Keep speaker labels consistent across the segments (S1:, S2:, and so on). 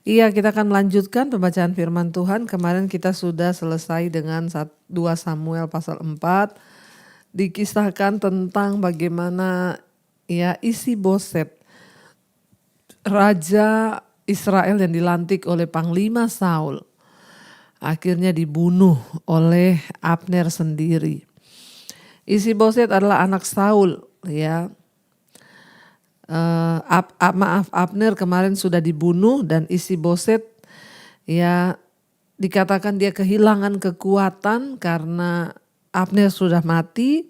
S1: Iya, kita akan melanjutkan pembacaan firman Tuhan. Kemarin kita sudah selesai dengan 2 Samuel pasal 4. Dikisahkan tentang bagaimana ya Isi-Boset, raja Israel yang dilantik oleh Panglima Saul, akhirnya dibunuh oleh Abner sendiri. Isi-Boset adalah anak Saul, ya. Abner kemarin sudah dibunuh dan Isi-Boset ya dikatakan dia kehilangan kekuatan karena Abner sudah mati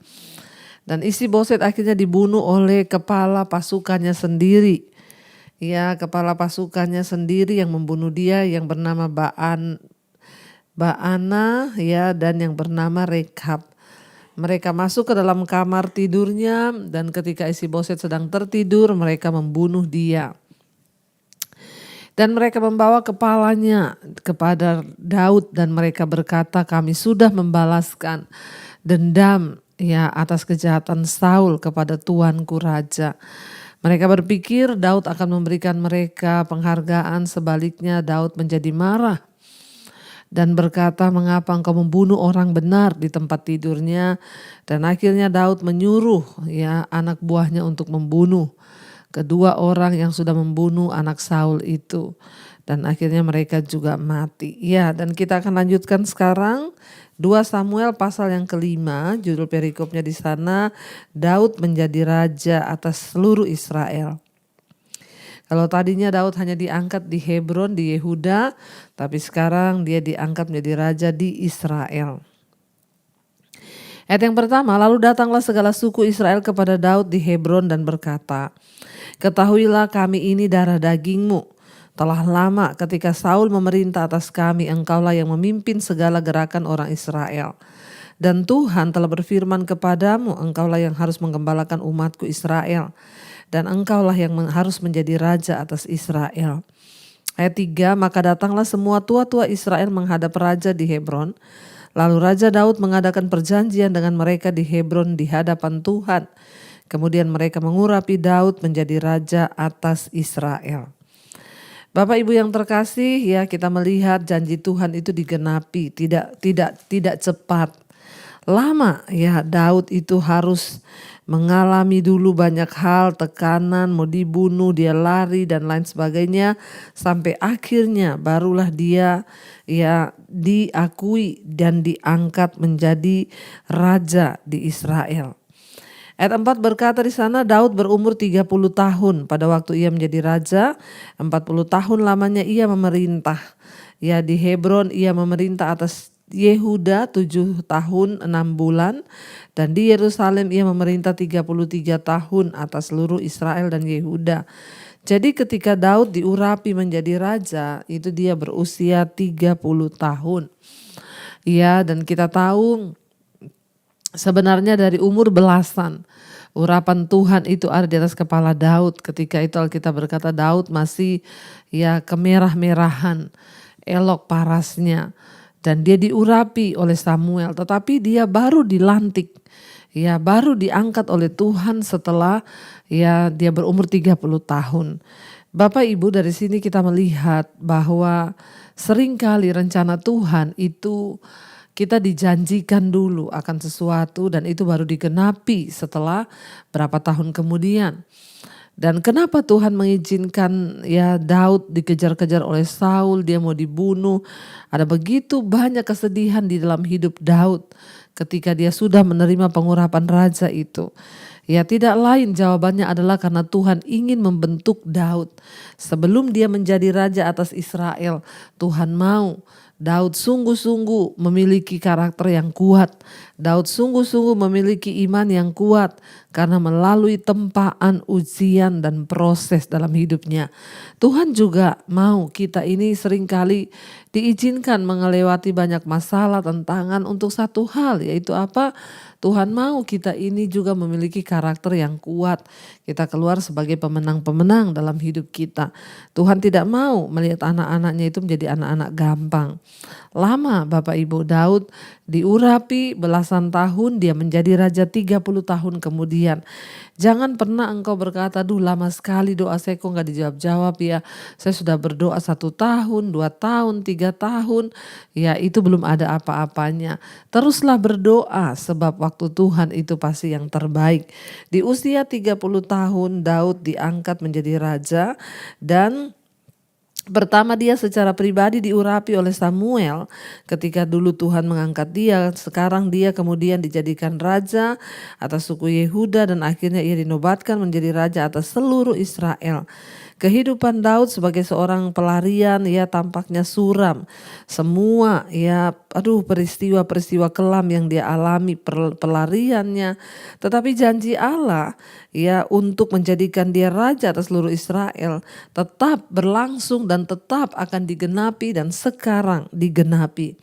S1: dan Isi-Boset akhirnya dibunuh oleh kepala pasukannya sendiri. Ya, kepala pasukannya sendiri yang membunuh dia yang bernama Baana ya dan yang bernama Rekab. Mereka masuk ke dalam kamar tidurnya dan ketika Isi-Boset sedang tertidur mereka membunuh dia. Dan mereka membawa kepalanya kepada Daud dan mereka berkata, kami sudah membalaskan dendam ya atas kejahatan Saul kepada tuanku raja. Mereka berpikir Daud akan memberikan mereka penghargaan, sebaliknya Daud menjadi marah dan berkata, mengapa engkau membunuh orang benar di tempat tidurnya? Dan akhirnya Daud menyuruh ya anak buahnya untuk membunuh kedua orang yang sudah membunuh anak Saul itu. Dan akhirnya mereka juga mati. Ya, dan kita akan lanjutkan sekarang 2 Samuel pasal yang ke-5, judul perikopnya di sana, Daud menjadi raja atas seluruh Israel. Kalau tadinya Daud hanya diangkat di Hebron di Yehuda, tapi sekarang dia diangkat menjadi raja di Israel. Ayat yang pertama, lalu datanglah segala suku Israel kepada Daud di Hebron dan berkata, ketahuilah kami ini darah dagingmu. Telah lama ketika Saul memerintah atas kami, engkaulah yang memimpin segala gerakan orang Israel. Dan Tuhan telah berfirman kepadamu, engkaulah yang harus menggembalakan umatku Israel. Dan engkaulah yang harus menjadi raja atas Israel. Ayat 3, maka datanglah semua tua-tua Israel menghadap raja di Hebron. Lalu Raja Daud mengadakan perjanjian dengan mereka di Hebron di hadapan Tuhan. Kemudian mereka mengurapi Daud menjadi raja atas Israel. Bapak Ibu yang terkasih, ya kita melihat janji Tuhan itu digenapi, tidak cepat. Lama ya Daud itu harus mengalami dulu banyak hal, tekanan, mau dibunuh, dia lari dan lain sebagainya, sampai akhirnya barulah dia ya diakui dan diangkat menjadi raja di Israel. Ayat 4 berkata di sana, Daud berumur 30 tahun pada waktu ia menjadi raja, 40 tahun lamanya ia memerintah. Ya di Hebron ia memerintah atas Yehuda 7 tahun 6 bulan dan di Yerusalem ia memerintah 33 tahun atas seluruh Israel dan Yehuda. Jadi ketika Daud diurapi menjadi raja itu dia berusia 30 tahun. Ya, dan kita tahu sebenarnya dari umur belasan urapan Tuhan itu ada di atas kepala Daud. Ketika itu Alkitab berkata Daud masih ya kemerah-merahan, elok parasnya. Dan dia diurapi oleh Samuel, tetapi dia baru dilantik, ya baru diangkat oleh Tuhan setelah ya dia berumur 30 tahun. Bapak Ibu dari sini kita melihat bahwa seringkali rencana Tuhan itu kita dijanjikan dulu akan sesuatu dan itu baru digenapi setelah berapa tahun kemudian. Dan kenapa Tuhan mengizinkan ya Daud dikejar-kejar oleh Saul, dia mau dibunuh. Ada begitu banyak kesedihan di dalam hidup Daud ketika dia sudah menerima pengurapan raja itu. Ya tidak lain jawabannya adalah karena Tuhan ingin membentuk Daud. Sebelum dia menjadi raja atas Israel, Tuhan mau Daud sungguh-sungguh memiliki karakter yang kuat. Daud sungguh-sungguh memiliki iman yang kuat karena melalui tempaan, ujian dan proses dalam hidupnya. Tuhan juga mau kita ini seringkali diizinkan melewati banyak masalah, tantangan untuk satu hal, yaitu apa? Tuhan mau kita ini juga memiliki karakter yang kuat. Kita keluar sebagai pemenang-pemenang dalam hidup kita. Tuhan tidak mau melihat anak-anaknya itu menjadi anak-anak gampang. Lama Bapak Ibu Daud diurapi belasan tahun, dia menjadi raja 30 tahun kemudian. Jangan pernah engkau berkata, "Duh lama sekali doa saya kok gak dijawab-jawab ya. Saya sudah berdoa 1 tahun, 2 tahun, 3 tahun." Ya itu belum ada apa-apanya. Teruslah berdoa sebab waktu Tuhan itu pasti yang terbaik. Di usia 30 tahun Daud diangkat menjadi raja dan pertama dia secara pribadi diurapi oleh Samuel ketika dulu Tuhan mengangkat dia. Sekarang dia kemudian dijadikan raja atas suku Yehuda dan akhirnya ia dinobatkan menjadi raja atas seluruh Israel. Kehidupan Daud sebagai seorang pelarian ya tampaknya suram. Semua ya peristiwa-peristiwa kelam yang dia alami pelariannya. Tetapi janji Allah ya untuk menjadikan dia raja atas seluruh Israel tetap berlangsung dan tetap akan digenapi dan sekarang digenapi.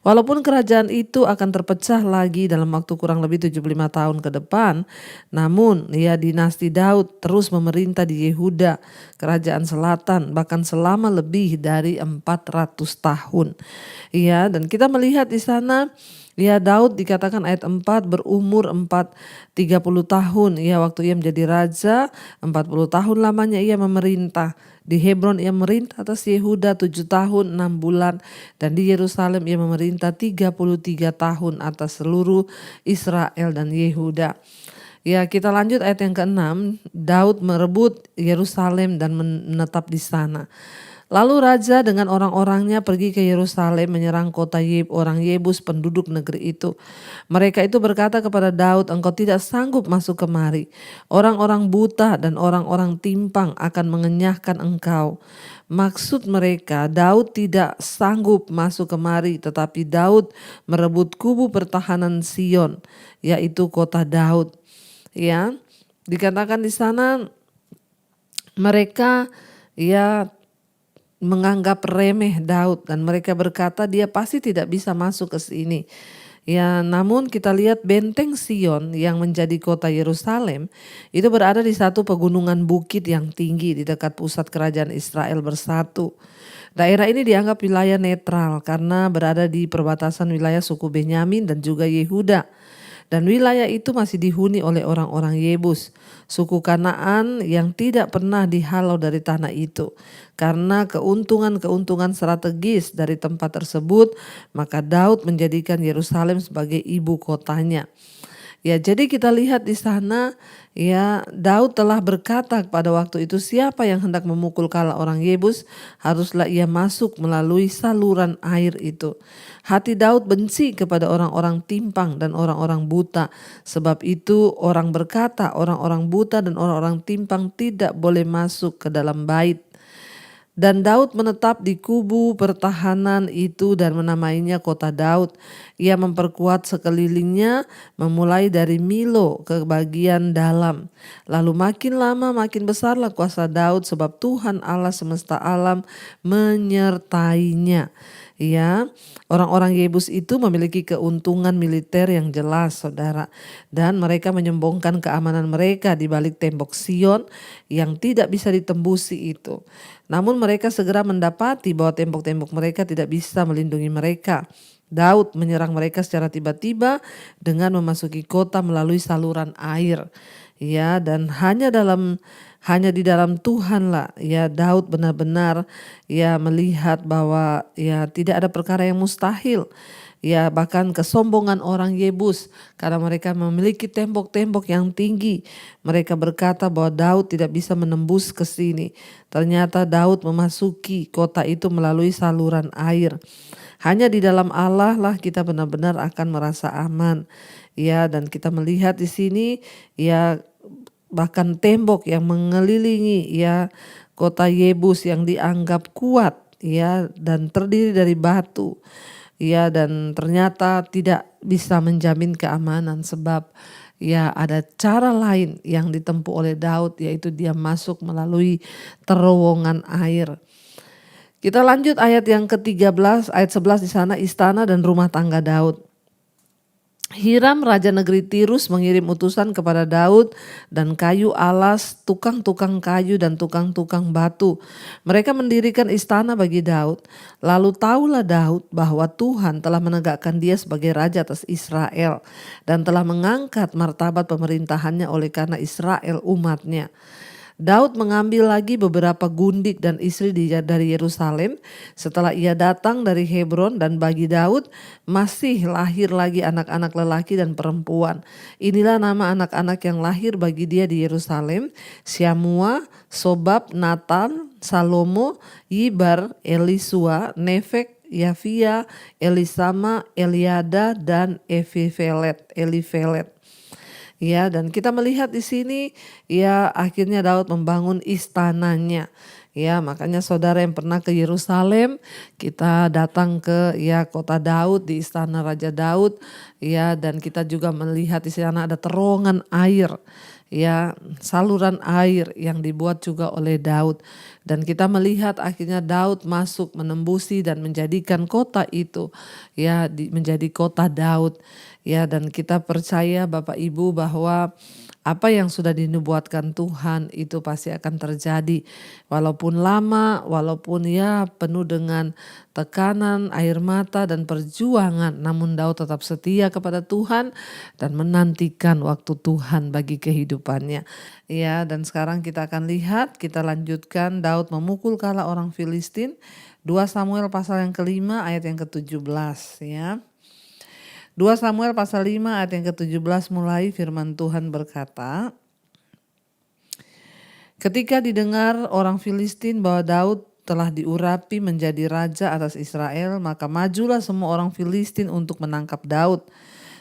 S1: Walaupun kerajaan itu akan terpecah lagi dalam waktu kurang lebih 75 tahun ke depan, namun ya dinasti Daud terus memerintah di Yehuda, kerajaan selatan, bahkan selama lebih dari 400 tahun. Ya, dan kita melihat di sana ya Daud dikatakan ayat 4 berumur 30 tahun ya waktu ia menjadi raja, 40 tahun lamanya ia memerintah. Di Hebron ia memerintah atas Yehuda 7 tahun 6 bulan dan di Yerusalem ia memerintah 33 tahun atas seluruh Israel dan Yehuda. Ya kita lanjut ayat yang ke-6, Daud merebut Yerusalem dan menetap di sana. Lalu raja dengan orang-orangnya pergi ke Yerusalem menyerang kota orang Yebus penduduk negeri itu. Mereka itu berkata kepada Daud, "Engkau tidak sanggup masuk kemari. Orang-orang buta dan orang-orang timpang akan mengenyahkan engkau." Maksud mereka, Daud tidak sanggup masuk kemari, tetapi Daud merebut kubu pertahanan Sion, yaitu kota Daud. Ya, dikatakan di sana mereka ya menganggap remeh Daud dan mereka berkata dia pasti tidak bisa masuk ke sini. Ya, namun kita lihat benteng Sion yang menjadi kota Yerusalem itu berada di satu pegunungan bukit yang tinggi di dekat pusat kerajaan Israel bersatu. Daerah ini dianggap wilayah netral karena berada di perbatasan wilayah suku Benyamin dan juga Yehuda. Dan wilayah itu masih dihuni oleh orang-orang Yebus, suku Kanaan yang tidak pernah dihalau dari tanah itu. Karena keuntungan-keuntungan strategis dari tempat tersebut, maka Daud menjadikan Yerusalem sebagai ibu kotanya. Ya, jadi kita lihat di sana ya Daud telah berkata pada waktu itu, siapa yang hendak memukul kepala orang Yebus haruslah ia masuk melalui saluran air itu. Hati Daud benci kepada orang-orang timpang dan orang-orang buta. Sebab itu orang berkata orang-orang buta dan orang-orang timpang tidak boleh masuk ke dalam bait. Dan Daud menetap di kubu pertahanan itu dan menamainya kota Daud. Ia memperkuat sekelilingnya memulai dari Milo ke bagian dalam. Lalu makin lama makin besarlah kuasa Daud sebab Tuhan Allah semesta alam menyertainya. Ya, orang-orang Yebus itu memiliki keuntungan militer yang jelas, saudara. Dan mereka menyombongkan keamanan mereka di balik tembok Sion yang tidak bisa ditembusi itu. Namun mereka segera mendapati bahwa tembok-tembok mereka tidak bisa melindungi mereka. Daud menyerang mereka secara tiba-tiba dengan memasuki kota melalui saluran air. Ya, dan hanya di dalam Tuhan lah ya Daud benar-benar ya melihat bahwa ya tidak ada perkara yang mustahil. Ya bahkan kesombongan orang Yebus karena mereka memiliki tembok-tembok yang tinggi. Mereka berkata bahwa Daud tidak bisa menembus ke sini. Ternyata Daud memasuki kota itu melalui saluran air. Hanya di dalam Allah lah kita benar-benar akan merasa aman. Ya, dan kita melihat di sini ya bahkan tembok yang mengelilingi ya kota Yebus yang dianggap kuat ya dan terdiri dari batu. Ya, dan ternyata tidak bisa menjamin keamanan sebab ya ada cara lain yang ditempuh oleh Daud, yaitu dia masuk melalui terowongan air. Kita lanjut ayat yang ke-13, ayat 11 di sana, istana dan rumah tangga Daud. Hiram raja negeri Tirus mengirim utusan kepada Daud dan kayu alas, tukang-tukang kayu dan tukang-tukang batu. Mereka mendirikan istana bagi Daud. Lalu tahulah Daud bahwa Tuhan telah menegakkan dia sebagai raja atas Israel dan telah mengangkat martabat pemerintahannya oleh karena Israel umatnya. Daud mengambil lagi beberapa gundik dan istri dari Yerusalem setelah ia datang dari Hebron, dan bagi Daud masih lahir lagi anak-anak lelaki dan perempuan. Inilah nama anak-anak yang lahir bagi dia di Yerusalem: Syamua, Sobab, Natan, Salomo, Yibar, Elisua, Nefek, Yafia, Elisama, Eliada, dan Elifelet. Ya, dan kita melihat di sini ya akhirnya Daud membangun istananya. Ya, makanya saudara yang pernah ke Yerusalem, kita datang ke ya kota Daud, di istana Raja Daud, ya, dan kita juga melihat di sana ada terowongan air, ya, saluran air yang dibuat juga oleh Daud. Dan kita melihat akhirnya Daud masuk menembusi dan menjadikan kota itu ya menjadi kota Daud. Ya, dan kita percaya Bapak Ibu bahwa apa yang sudah dinubuatkan Tuhan itu pasti akan terjadi. Walaupun lama, walaupun ya penuh dengan tekanan, air mata dan perjuangan, namun Daud tetap setia kepada Tuhan dan menantikan waktu Tuhan bagi kehidupannya. Ya, dan sekarang kita akan lihat, kita lanjutkan Daud memukul kala orang Filistin. 2 Samuel pasal yang kelima ayat yang ke-17 ya. 2 Samuel pasal 5 ayat yang ke-17 mulai, firman Tuhan berkata, ketika didengar orang Filistin bahwa Daud telah diurapi menjadi raja atas Israel, maka majulah semua orang Filistin untuk menangkap Daud.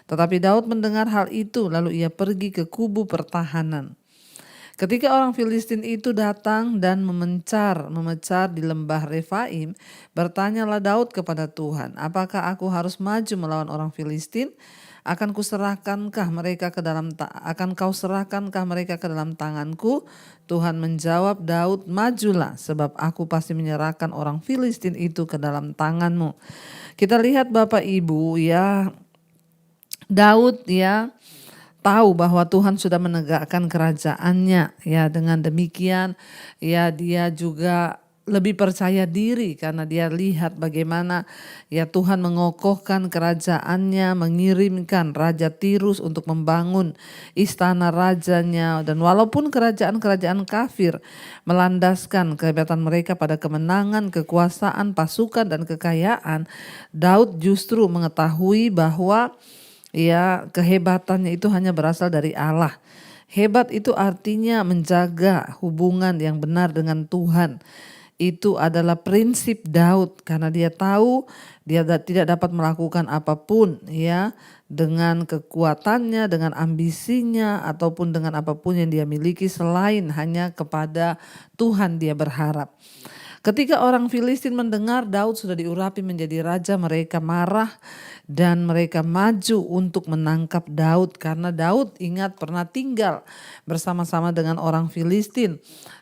S1: Tetapi Daud mendengar hal itu, lalu ia pergi ke kubu pertahanan. Ketika orang Filistin itu datang dan memencar di lembah Refaim, bertanyalah Daud kepada Tuhan, apakah aku harus maju melawan orang Filistin? Akan kau serahkankah mereka ke dalam tanganku? Tuhan menjawab Daud, majulah, sebab aku pasti menyerahkan orang Filistin itu ke dalam tanganmu. Kita lihat Bapak Ibu ya, Daud ya tahu bahwa Tuhan sudah menegakkan kerajaannya. Ya, dengan demikian ya dia juga lebih percaya diri karena dia lihat bagaimana ya Tuhan mengokohkan kerajaannya, mengirimkan Raja Tirus untuk membangun istana rajanya. Dan walaupun kerajaan-kerajaan kafir melandaskan kehebatan mereka pada kemenangan, kekuasaan, pasukan dan kekayaan, Daud justru mengetahui bahwa ya kehebatannya itu hanya berasal dari Allah. Hebat itu artinya menjaga hubungan yang benar dengan Tuhan. Itu adalah prinsip Daud karena dia tahu dia tidak dapat melakukan apapun ya dengan kekuatannya, dengan ambisinya ataupun dengan apapun yang dia miliki selain hanya kepada Tuhan dia berharap. Ketika orang Filistin mendengar Daud sudah diurapi menjadi raja, mereka marah dan mereka maju untuk menangkap Daud karena Daud ingat pernah tinggal bersama-sama dengan orang Filistin.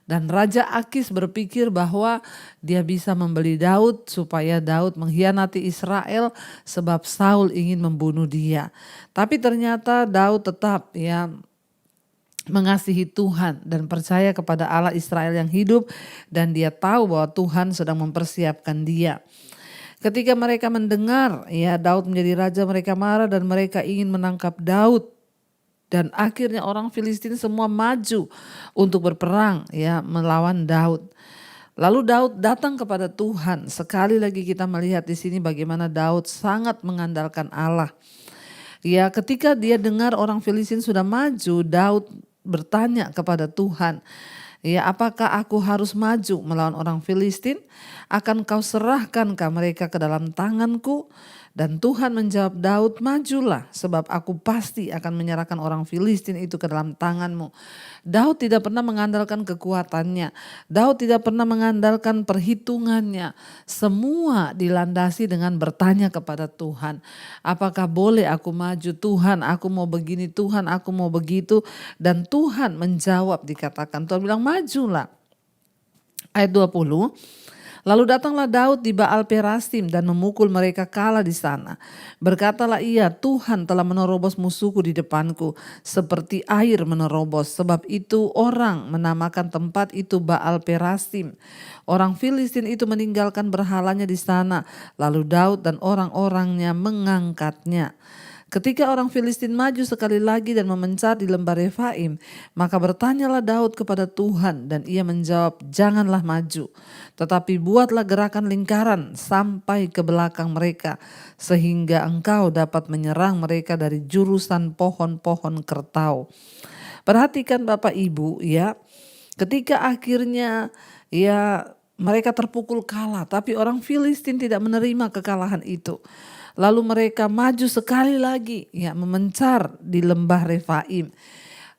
S1: Dan Raja Akis berpikir bahwa dia bisa membeli Daud supaya Daud mengkhianati Israel sebab Saul ingin membunuh dia. Tapi ternyata Daud tetap ya mengasihi Tuhan dan percaya kepada Allah Israel yang hidup, dan dia tahu bahwa Tuhan sedang mempersiapkan dia. Ketika mereka mendengar ya Daud menjadi raja, mereka marah dan mereka ingin menangkap Daud. Dan akhirnya orang Filistin semua maju untuk berperang ya melawan Daud. Lalu Daud datang kepada Tuhan. Sekali lagi kita melihat di sini bagaimana Daud sangat mengandalkan Allah. Ya, ketika dia dengar orang Filistin sudah maju, Daud bertanya kepada Tuhan, ya apakah aku harus maju melawan orang Filistin? Akan kau serahkankah mereka ke dalam tanganku? Dan Tuhan menjawab Daud, majulah sebab aku pasti akan menyerahkan orang Filistin itu ke dalam tanganmu. Daud tidak pernah mengandalkan kekuatannya. Daud tidak pernah mengandalkan perhitungannya. Semua dilandasi dengan bertanya kepada Tuhan. Apakah boleh aku maju? Tuhan, aku mau begini. Tuhan, aku mau begitu. Dan Tuhan menjawab, dikatakan Tuhan bilang majulah. Ayat 20. Lalu datanglah Daud di Baal Perasim dan memukul mereka kalah di sana. Berkatalah ia, Tuhan telah menerobos musuhku di depanku seperti air menerobos. Sebab itu orang menamakan tempat itu Baal Perasim. Orang Filistin itu meninggalkan berhalanya di sana. Lalu Daud dan orang-orangnya mengangkatnya. Ketika orang Filistin maju sekali lagi dan memencar di lembah Refaim, maka bertanyalah Daud kepada Tuhan dan ia menjawab, janganlah maju, tetapi buatlah gerakan lingkaran sampai ke belakang mereka, sehingga engkau dapat menyerang mereka dari jurusan pohon-pohon kertau. Perhatikan Bapak Ibu ya, ketika akhirnya ya mereka terpukul kalah, tapi orang Filistin tidak menerima kekalahan itu. Lalu mereka maju sekali lagi ya memencar di lembah Refaim.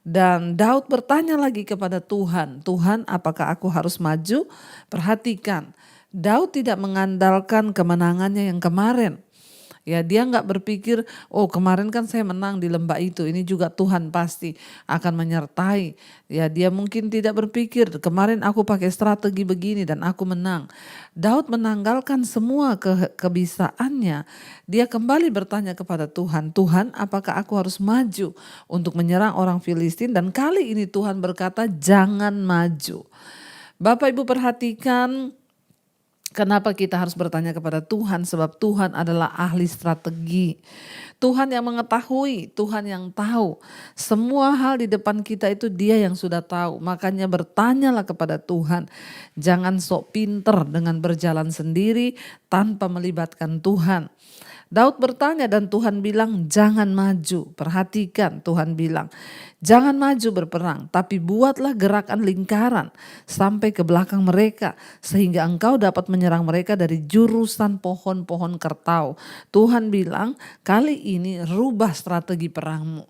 S1: Dan Daud bertanya lagi kepada Tuhan, Tuhan apakah aku harus maju? Perhatikan, Daud tidak mengandalkan kemenangannya yang kemarin. Ya dia nggak berpikir, oh kemarin kan saya menang di lembah itu, ini juga Tuhan pasti akan menyertai. Ya dia mungkin tidak berpikir, kemarin aku pakai strategi begini dan aku menang. Daud menanggalkan semua kebisaannya. Dia kembali bertanya kepada Tuhan, Tuhan apakah aku harus maju untuk menyerang orang Filistin? Dan kali ini Tuhan berkata jangan maju. Bapak Ibu perhatikan, kenapa kita harus bertanya kepada Tuhan? Sebab Tuhan adalah ahli strategi. Tuhan yang mengetahui, Tuhan yang tahu. Semua hal di depan kita itu Dia yang sudah tahu. Makanya bertanyalah kepada Tuhan. Jangan sok pinter dengan berjalan sendiri tanpa melibatkan Tuhan. Daud bertanya dan Tuhan bilang jangan maju. Perhatikan Tuhan bilang jangan maju berperang, tapi buatlah gerakan lingkaran sampai ke belakang mereka sehingga engkau dapat menyerang mereka dari jurusan pohon-pohon kertau. Tuhan bilang kali ini rubah strategi perangmu.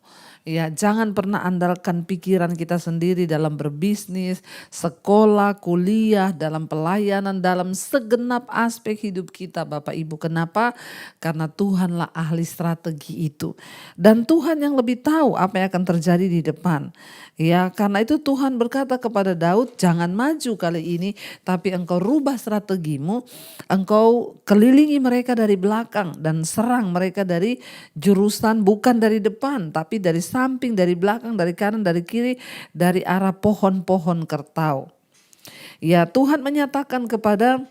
S1: Ya, jangan pernah andalkan pikiran kita sendiri dalam berbisnis, sekolah, kuliah, dalam pelayanan, dalam segenap aspek hidup kita Bapak Ibu. Kenapa? Karena Tuhanlah ahli strategi itu. Dan Tuhan yang lebih tahu apa yang akan terjadi di depan. Ya, karena itu Tuhan berkata kepada Daud, jangan maju kali ini, tapi engkau rubah strategimu, engkau kelilingi mereka dari belakang dan serang mereka dari jurusan bukan dari depan, tapi dari samping, dari belakang, dari kanan, dari kiri, dari arah pohon-pohon kertau. Ya, Tuhan menyatakan kepada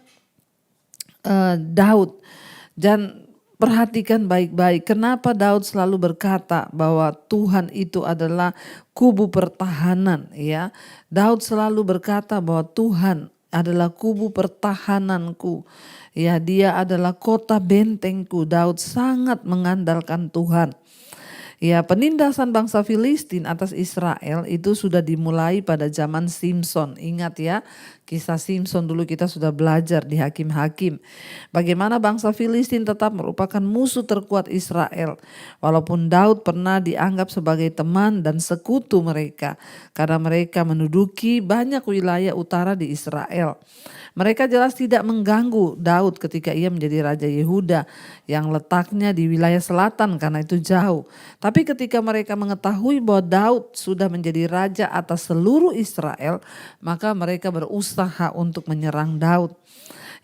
S1: Daud, dan perhatikan baik-baik kenapa Daud selalu berkata bahwa Tuhan itu adalah kubu pertahanan ya. Daud selalu berkata bahwa Tuhan adalah kubu pertahananku. Ya, Dia adalah kota bentengku. Daud sangat mengandalkan Tuhan. Ya, penindasan bangsa Filistin atas Israel itu sudah dimulai pada zaman Simson. Ingat ya, kisah Simson dulu kita sudah belajar di Hakim-Hakim. Bagaimana bangsa Filistin tetap merupakan musuh terkuat Israel. Walaupun Daud pernah dianggap sebagai teman dan sekutu mereka. Karena mereka menduduki banyak wilayah utara di Israel. Mereka jelas tidak mengganggu Daud ketika ia menjadi Raja Yehuda yang letaknya di wilayah selatan karena itu jauh. Tapi ketika mereka mengetahui bahwa Daud sudah menjadi raja atas seluruh Israel, maka mereka berusaha untuk menyerang Daud.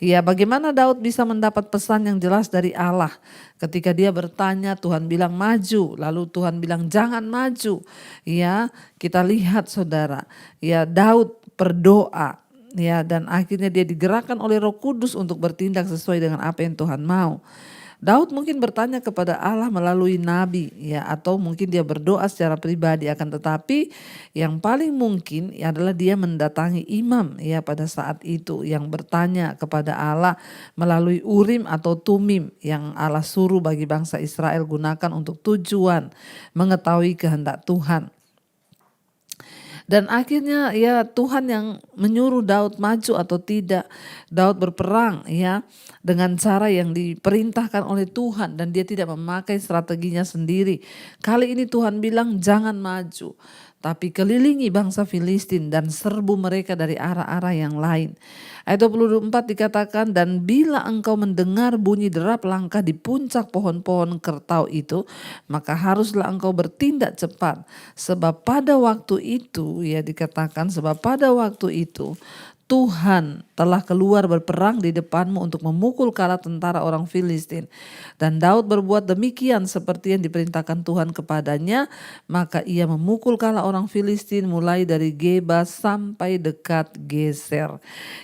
S1: Ya, bagaimana Daud bisa mendapat pesan yang jelas dari Allah? Ketika dia bertanya, Tuhan bilang maju, lalu Tuhan bilang jangan maju. Ya, kita lihat saudara, ya Daud berdoa. Ya, dan akhirnya dia digerakkan oleh Roh Kudus untuk bertindak sesuai dengan apa yang Tuhan mau. Daud mungkin bertanya kepada Allah melalui nabi ya, atau mungkin dia berdoa secara pribadi, akan tetapi yang paling mungkin adalah dia mendatangi imam ya pada saat itu yang bertanya kepada Allah melalui Urim atau Tumim yang Allah suruh bagi bangsa Israel gunakan untuk tujuan mengetahui kehendak Tuhan. Dan akhirnya ya Tuhan yang menyuruh Daud maju atau tidak. Daud berperang ya dengan cara yang diperintahkan oleh Tuhan dan dia tidak memakai strateginya sendiri. Kali ini Tuhan bilang jangan maju, tapi kelilingi bangsa Filistin dan serbu mereka dari arah-arah yang lain. Ayat 24 dikatakan, dan bila engkau mendengar bunyi derap langkah di puncak pohon-pohon kertau itu, maka haruslah engkau bertindak cepat. Sebab pada waktu itu, ya dikatakan sebab pada waktu itu Tuhan telah keluar berperang di depanmu untuk memukul kalah tentara orang Filistin. Dan Daud berbuat demikian seperti yang diperintahkan Tuhan kepadanya, maka ia memukul kalah orang Filistin mulai dari Geba sampai dekat Geser.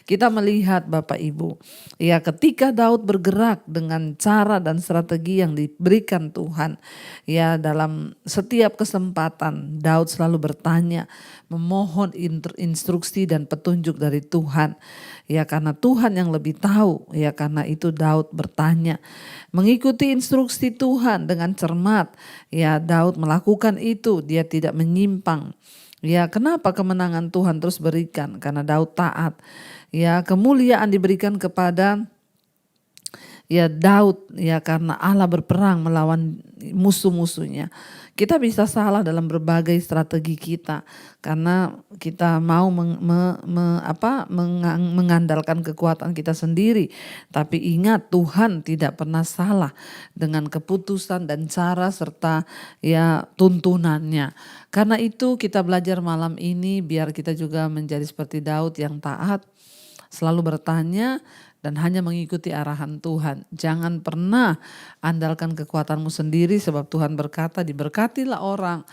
S1: Kita melihat Bapak Ibu, ya ketika Daud bergerak dengan cara dan strategi yang diberikan Tuhan, ya dalam setiap kesempatan Daud selalu bertanya, memohon instruksi dan petunjuk dari Tuhan. Ya karena Tuhan yang lebih tahu, ya karena itu Daud bertanya. Mengikuti instruksi Tuhan dengan cermat, ya Daud melakukan itu, dia tidak menyimpang. Ya kenapa kemenangan Tuhan terus berikan? Karena Daud taat. Ya kemuliaan diberikan kepada ya Daud, ya karena Allah berperang melawan musuh-musuhnya. Kita bisa salah dalam berbagai strategi kita karena kita mau mengandalkan kekuatan kita sendiri. Tapi ingat, Tuhan tidak pernah salah dengan keputusan dan cara serta ya tuntunannya. Karena itu kita belajar malam ini biar kita juga menjadi seperti Daud yang taat, selalu bertanya dan hanya mengikuti arahan Tuhan. Jangan pernah andalkan kekuatanmu sendiri, sebab Tuhan berkata, diberkatilah orang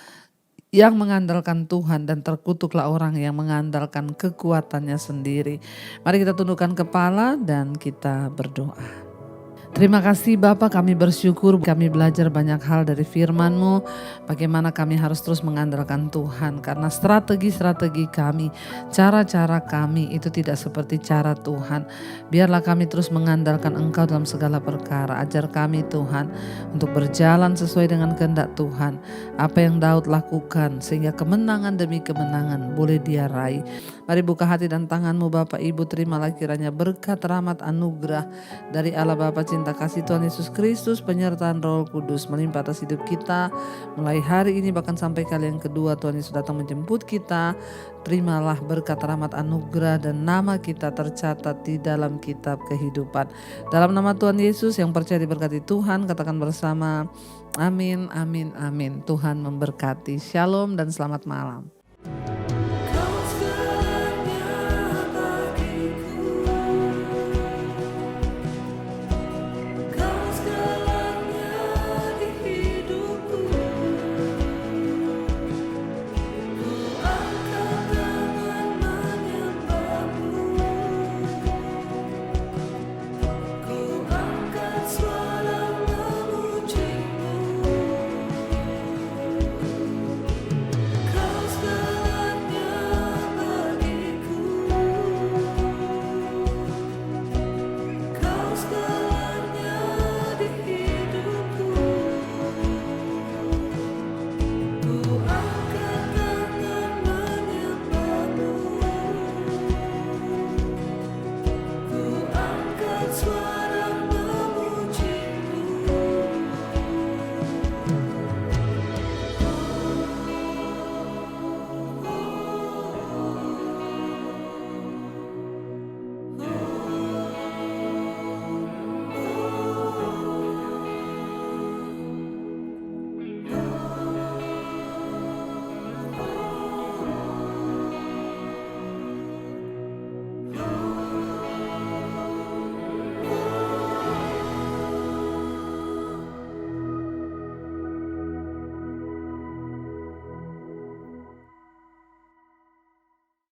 S1: yang mengandalkan Tuhan dan terkutuklah orang yang mengandalkan kekuatannya sendiri. Mari kita tundukkan kepala dan kita berdoa. Terima kasih Bapa, kami bersyukur kami belajar banyak hal dari firman-Mu, bagaimana kami harus terus mengandalkan Tuhan, karena strategi-strategi kami, cara-cara kami itu tidak seperti cara Tuhan. Biarlah kami terus mengandalkan Engkau dalam segala perkara. Ajar kami Tuhan untuk berjalan sesuai dengan kehendak Tuhan, apa yang Daud lakukan sehingga kemenangan demi kemenangan boleh dia raih. Mari buka hati dan tangan-Mu Bapak Ibu, terimalah kiranya berkat, rahmat, anugerah dari Allah Bapa, cinta kasih Tuhan Yesus Kristus, penyertaan Roh Kudus melimpah atas hidup kita mulai hari ini bahkan sampai kali yang kedua Tuhan Yesus datang menjemput kita. Terimalah berkat, rahmat, anugerah dan nama kita tercatat di dalam kitab kehidupan. Dalam nama Tuhan Yesus, yang percaya diberkati Tuhan, katakan bersama amin, amin, amin. Tuhan memberkati. Shalom dan selamat malam.